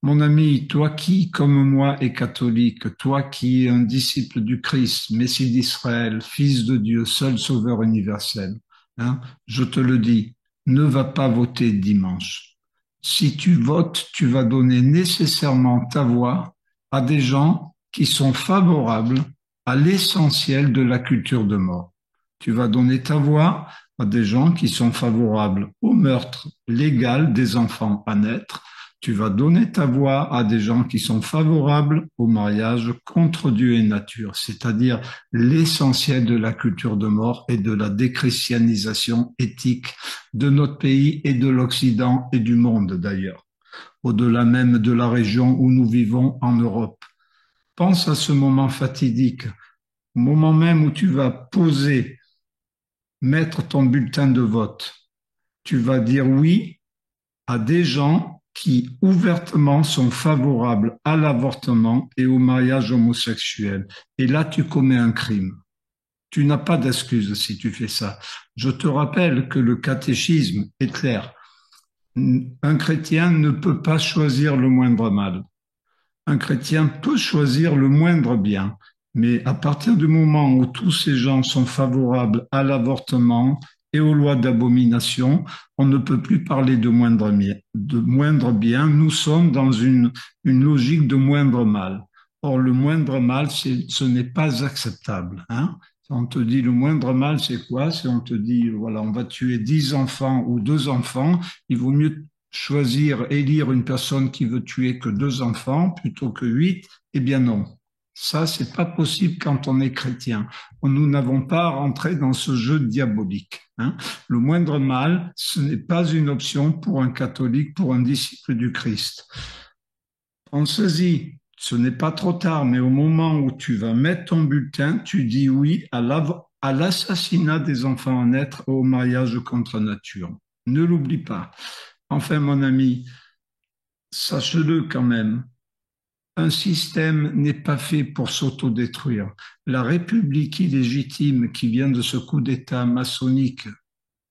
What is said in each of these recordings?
Mon ami, toi qui, comme moi, es catholique, toi qui es un disciple du Christ, Messie d'Israël, Fils de Dieu, seul Sauveur universel, hein, je te le dis, ne va pas voter dimanche. Si tu votes, tu vas donner nécessairement ta voix à des gens qui sont favorables à l'essentiel de la culture de mort. Tu vas donner ta voix à des gens qui sont favorables au meurtre légal des enfants à naître. Tu vas donner ta voix à des gens qui sont favorables au mariage contre Dieu et nature, c'est-à-dire l'essentiel de la culture de mort et de la déchristianisation éthique de notre pays et de l'Occident et du monde d'ailleurs, au-delà même de la région où nous vivons en Europe. Pense à ce moment fatidique, au moment même où tu vas poser, mettre ton bulletin de vote. Tu vas dire oui à des gens qui ouvertement sont favorables à l'avortement et au mariage homosexuel. Et là, tu commets un crime. Tu n'as pas d'excuse si tu fais ça. Je te rappelle que le catéchisme est clair. Un chrétien ne peut pas choisir le moindre mal. Un chrétien peut choisir le moindre bien. Mais à partir du moment où tous ces gens sont favorables à l'avortement et aux lois d'abomination, on ne peut plus parler de moindre bien. Nous sommes dans une logique de moindre mal. Or, le moindre mal, ce n'est pas acceptable. Hein. Si on te dit le moindre mal, c'est quoi? Si on te dit, voilà, on va tuer 10 enfants ou 2 enfants, il vaut mieux choisir, élire une personne qui veut tuer que 2 enfants plutôt que 8, eh bien non. Ça, c'est pas possible quand on est chrétien. Nous n'avons pas à rentrer dans ce jeu diabolique. Hein. Le moindre mal, ce n'est pas une option pour un catholique, pour un disciple du Christ. Pensez-y, ce n'est pas trop tard, mais au moment où tu vas mettre ton bulletin, tu dis oui à l'assassinat des enfants à naître et au mariage contre nature. Ne l'oublie pas. Enfin, mon ami, sache-le quand même, un système n'est pas fait pour s'autodétruire. La République illégitime qui vient de ce coup d'État maçonnique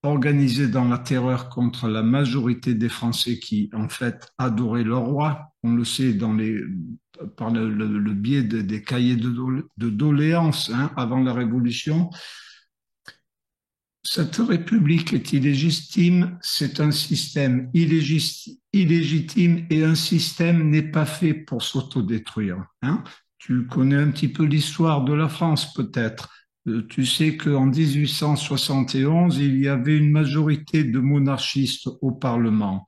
organisé dans la terreur contre la majorité des Français qui, en fait, adoraient leur roi, on le sait par le biais des cahiers de doléances hein, avant la Révolution, cette république est illégitime, c'est un système illégitime et un système n'est pas fait pour s'autodétruire. Hein. Tu connais un petit peu l'histoire de la France peut-être. Tu sais qu'en 1871, il y avait une majorité de monarchistes au Parlement.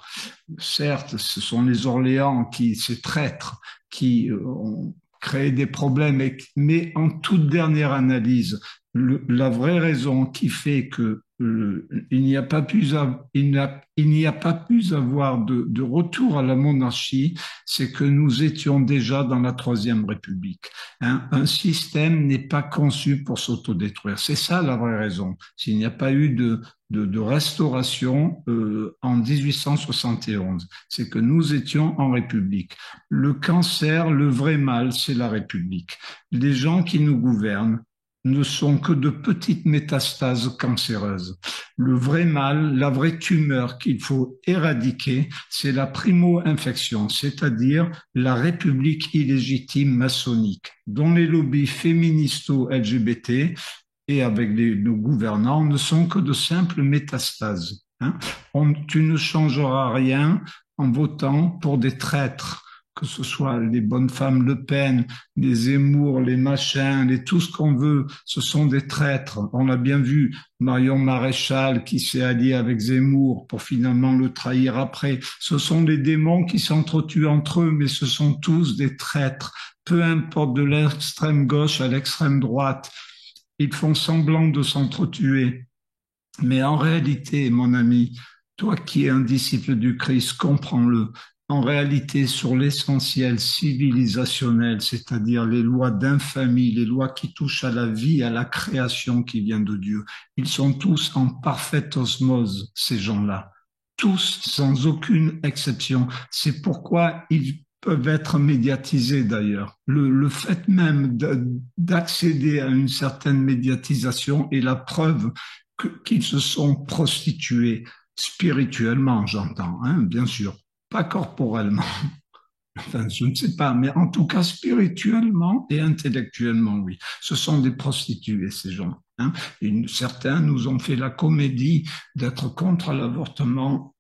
Certes, ce sont les Orléans ces traîtres, qui ont créé des problèmes, mais en toute dernière analyse, la vraie raison qui fait que il n'y a pas pu, il n'y a pas pu avoir de retour à la monarchie, c'est que nous étions déjà dans la Troisième République. Hein. Un système n'est pas conçu pour s'autodétruire. C'est ça la vraie raison. S'il n'y a pas eu de restauration en 1871, c'est que nous étions en République. Le cancer, le vrai mal, c'est la République. Les gens qui nous gouvernent ne sont que de petites métastases cancéreuses. Le vrai mal, la vraie tumeur qu'il faut éradiquer, c'est la primo-infection, c'est-à-dire la République illégitime maçonnique, dont les lobbies féministo-LGBT et avec nos gouvernants ne sont que de simples métastases. Hein. Tu ne changeras rien en votant pour des traîtres, que ce soit les bonnes femmes Le Pen, les Zemmour, les machins, tout ce qu'on veut, ce sont des traîtres. On l'a bien vu, Marion Maréchal qui s'est alliée avec Zemmour pour finalement le trahir après. Ce sont des démons qui s'entretuent entre eux, mais ce sont tous des traîtres. Peu importe de l'extrême gauche à l'extrême droite, ils font semblant de s'entretuer. Mais en réalité, mon ami, toi qui es un disciple du Christ, comprends-le. En réalité, sur l'essentiel civilisationnel, c'est-à-dire les lois d'infamie, les lois qui touchent à la vie, à la création qui vient de Dieu, ils sont tous en parfaite osmose, ces gens-là. Tous, sans aucune exception. C'est pourquoi ils peuvent être médiatisés d'ailleurs. Le fait même d'accéder à une certaine médiatisation est la preuve qu'ils se sont prostitués spirituellement, j'entends, hein, bien sûr, pas corporellement. Enfin, je ne sais pas, mais en tout cas, spirituellement et intellectuellement, oui. Ce sont des prostituées, ces gens. Hein. Certains nous ont fait la comédie d'être contre l'avortement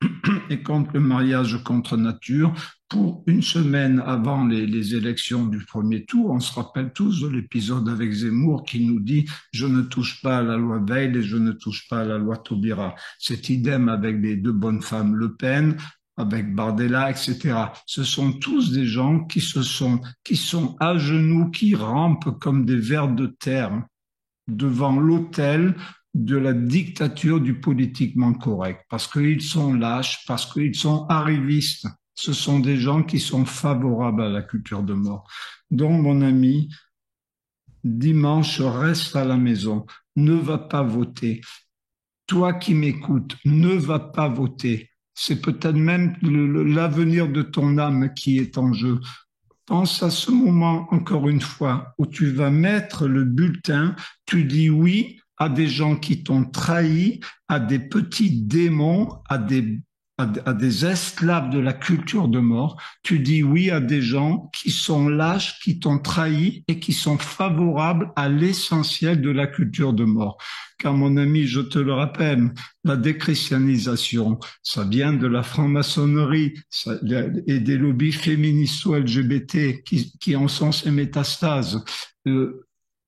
et contre le mariage contre nature. Pour une semaine avant les élections du premier tour, on se rappelle tous de l'épisode avec Zemmour qui nous dit je ne touche pas à la loi Veil et je ne touche pas à la loi Taubira. C'est idem avec les deux bonnes femmes Le Pen, avec Bardella, etc. Ce sont tous des gens qui sont à genoux, qui rampent comme des vers de terre devant l'autel de la dictature du politiquement correct, parce qu'ils sont lâches, parce qu'ils sont arrivistes. Ce sont des gens qui sont favorables à la culture de mort. Donc, mon ami, dimanche, reste à la maison, ne va pas voter. Toi qui m'écoutes, ne va pas voter. C'est peut-être même l'avenir de ton âme qui est en jeu. Pense à ce moment, encore une fois, où tu vas mettre le bulletin, tu dis oui à des gens qui t'ont trahi, à des petits démons, à des esclaves de la culture de mort. Tu dis oui à des gens qui sont lâches, qui t'ont trahi et qui sont favorables à l'essentiel de la culture de mort. Car mon ami, je te le rappelle, la déchristianisation, ça vient de la franc-maçonnerie et des lobbies féministes ou LGBT qui en sont ces métastases.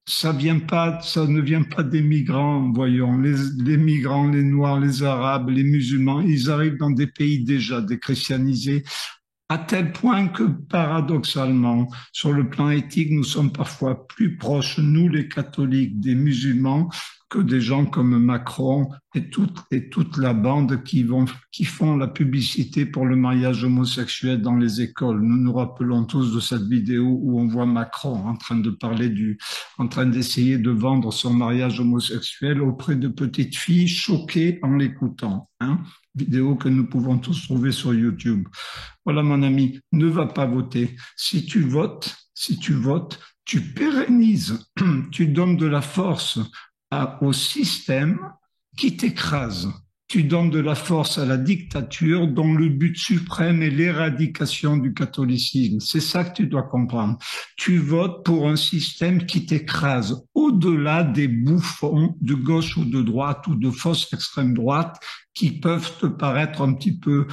Ça ne vient pas des migrants, voyons, les migrants, les noirs, les arabes, les musulmans, ils arrivent dans des pays déjà déchristianisés, à tel point que paradoxalement, sur le plan éthique, nous sommes parfois plus proches, nous les catholiques, des musulmans, que des gens comme Macron et toute la bande qui font la publicité pour le mariage homosexuel dans les écoles. Nous nous rappelons tous de cette vidéo où on voit Macron en train d'essayer de vendre son mariage homosexuel auprès de petites filles choquées en l'écoutant. Hein. Vidéo que nous pouvons tous trouver sur YouTube. Voilà, mon ami, ne va pas voter. Si tu votes, tu pérennises, tu donnes de la force au système qui t'écrase. Tu donnes de la force à la dictature dont le but suprême est l'éradication du catholicisme. C'est ça que tu dois comprendre. Tu votes pour un système qui t'écrase au-delà des bouffons de gauche ou de droite ou de fausse extrême droite qui peuvent te paraître un petit peu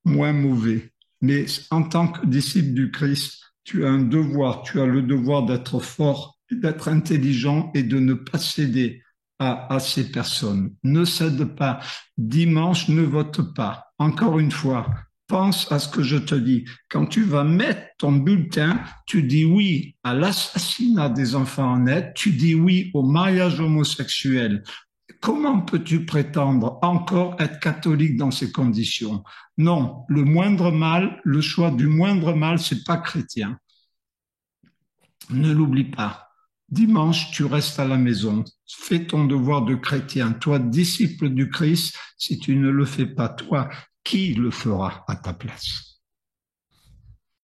moins mauvais. Mais en tant que disciple du Christ, tu as un devoir, tu as le devoir d'être fort, d'être intelligent et de ne pas céder à ces personnes. Ne cède pas. Dimanche, ne vote pas. Encore une fois, pense à ce que je te dis. Quand tu vas mettre ton bulletin, tu dis oui à l'assassinat des enfants en aide, tu dis oui au mariage homosexuel. Comment peux-tu prétendre encore être catholique dans ces conditions? Non, le moindre mal, le choix du moindre mal, c'est pas chrétien. Ne l'oublie pas. Dimanche, tu restes à la maison. Fais ton devoir de chrétien. Toi, disciple du Christ, si tu ne le fais pas, toi, qui le fera à ta place?